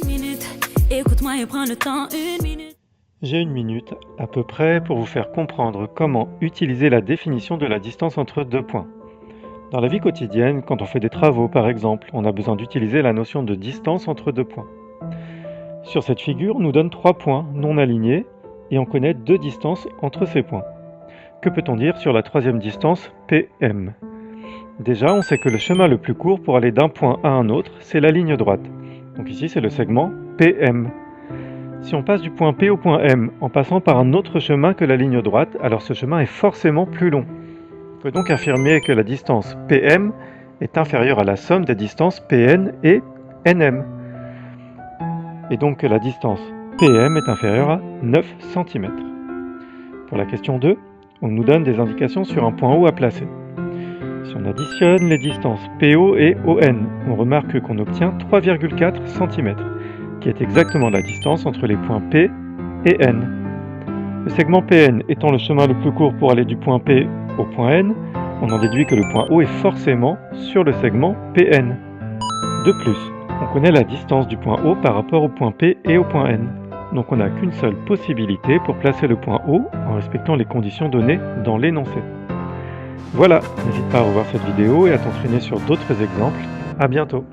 minute, écoute-moi et prends le temps, une minute. J'ai une minute à peu près pour vous faire comprendre comment utiliser la définition de la distance entre deux points. Dans la vie quotidienne, quand on fait des travaux par exemple, on a besoin d'utiliser la notion de distance entre deux points. Sur cette figure, on nous donne 3 points non alignés et on connaît 2 distances entre ces points. Que peut-on dire sur la troisième distance, PM? Déjà, on sait que le chemin le plus court pour aller d'un point à un autre, c'est la ligne droite. Donc ici, c'est le segment PM. Si on passe du point P au point M en passant par un autre chemin que la ligne droite, alors ce chemin est forcément plus long. On peut donc affirmer que la distance PM est inférieure à la somme des distances PN et NM. Et donc que la distance PM est inférieure à 9 cm. Pour la question 2, on nous donne des indications sur un point O à placer. Si on additionne les distances PO et ON, on remarque qu'on obtient 3,4 cm, qui est exactement la distance entre les points P et N. Le segment PN étant le chemin le plus court pour aller du point P au point N, on en déduit que le point O est forcément sur le segment PN. De plus, on connaît la distance du point O par rapport au point P et au point N. Donc on n'a qu'une seule possibilité pour placer le point O en respectant les conditions données dans l'énoncé. Voilà, n'hésite pas à revoir cette vidéo et à t'entraîner sur d'autres exemples. À bientôt.